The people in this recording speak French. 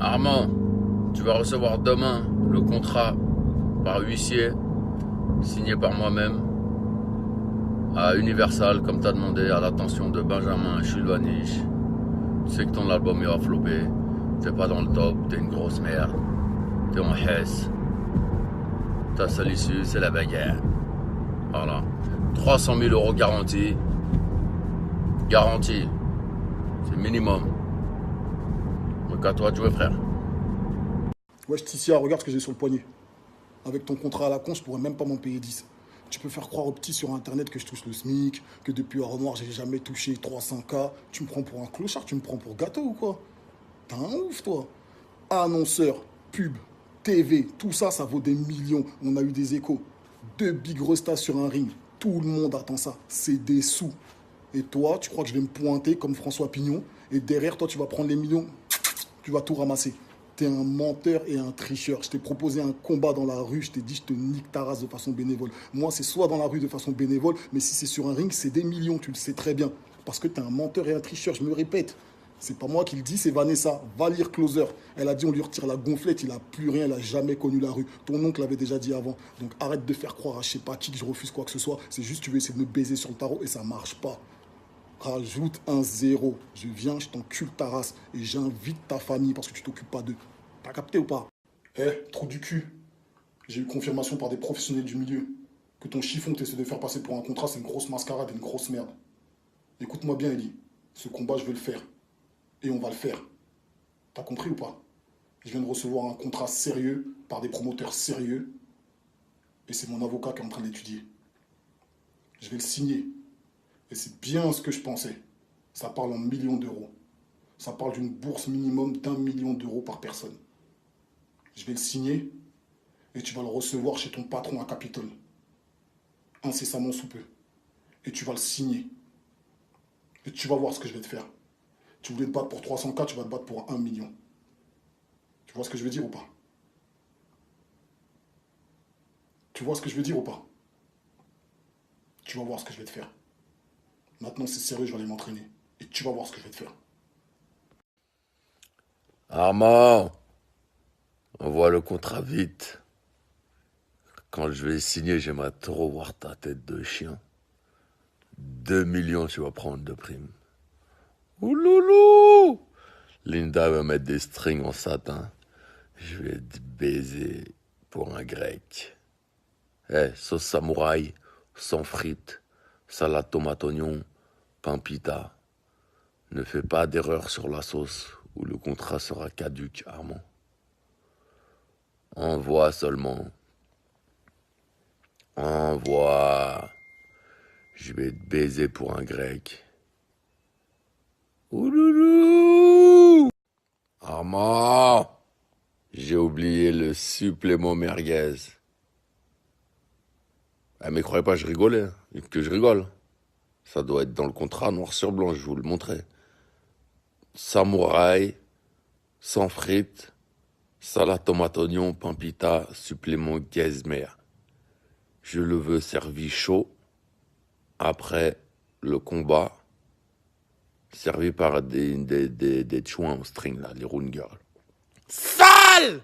Armand, tu vas recevoir demain le contrat par huissier, signé par moi-même, à Universal, comme tu as demandé, à l'attention de Benjamin Chulvanich. Tu sais que ton album il va flopper, t'es pas dans le top, t'es une grosse merde, t'es en hesse. Ta seule issue, c'est la bagarre. Voilà. 300 000 euros garantis. Garantie. C'est le minimum. Donc à toi de jouer, frère. Wesh, Ticia, regarde ce que j'ai sur le poignet. Avec ton contrat à la con, je pourrais même pas m'en payer 10. Tu peux faire croire aux petits sur internet que je touche le SMIC, que depuis Armoire, j'ai jamais touché 300K. Tu me prends pour un clochard, tu me prends pour gâteau ou quoi? T'es un ouf, toi. Annonceur, pub, TV, tout ça, ça vaut des millions. On a eu des échos. Deux big restas sur un ring. Tout le monde attend ça. C'est des sous. Et toi, tu crois que je vais me pointer comme François Pignon et derrière, toi, tu vas prendre les millions, tu vas tout ramasser. T'es un menteur et un tricheur. Je t'ai proposé un combat dans la rue, je t'ai dit je te nique ta race de façon bénévole. Moi, c'est soit dans la rue de façon bénévole, mais si c'est sur un ring, c'est des millions, tu le sais très bien. Parce que t'es un menteur et un tricheur, je me répète. C'est pas moi qui le dis, c'est Vanessa. Va lire Closer. Elle a dit on lui retire la gonflette, il a plus rien, il a jamais connu la rue. Ton oncle l'avait déjà dit avant. Donc arrête de faire croire à je sais pas qui que je refuse quoi que ce soit. C'est juste tu veux essayer de me baiser sur le tarot et ça marche pas. Rajoute un zéro. Je viens, je t'encule ta race et j'invite ta famille parce que tu t'occupes pas d'eux. T'as capté ou pas? Trou du cul. J'ai eu confirmation par des professionnels du milieu que ton chiffon que tu essaies de faire passer pour un contrat, c'est une grosse mascarade et une grosse merde. Écoute-moi bien, Ellie. Ce combat, je vais le faire. Et on va le faire. T'as compris ou pas? Je viens de recevoir un contrat sérieux par des promoteurs sérieux et c'est mon avocat qui est en train d'étudier. Je vais le signer. Et c'est bien ce que je pensais. Ça parle en millions d'euros. Ça parle d'une bourse minimum d'1 million d'euros par personne. Je vais le signer et tu vas le recevoir chez ton patron à Capitole. Incessamment sous peu. Et tu vas le signer. Et tu vas voir ce que je vais te faire. Tu voulais te battre pour 300K, tu vas te battre pour 1 million. Tu vois ce que je veux dire ou pas? Tu vois ce que je veux dire ou pas? Tu vas voir ce que je vais te faire. Maintenant c'est sérieux, je vais aller m'entraîner. Et tu vas voir ce que je vais te faire. Armand, envoie le contrat vite. Quand je vais signer, j'aimerais trop voir ta tête de chien. 2 millions, tu vas prendre de prime. Ouloulou! Linda va mettre des strings en satin. Je vais te baiser pour un grec. Sauce samouraï, sans frites, salade tomate oignon, pain pita. Ne fais pas d'erreur sur la sauce ou le contrat sera caduc, Armand. Envoie seulement. Envoie. Je vais te baiser pour un grec. Ouloulou! Armand! J'ai oublié le supplément merguez. Ah, mais croyez pas, je rigolais. Que je rigole. Ça doit être dans le contrat noir sur blanc, je vous le montrer. Samouraï, sans frites, salade tomate oignon, pain pita, supplément Gezmer. Je le veux servi chaud, après le combat, servi par des chouins en string, là, les Rune Girls. Sale!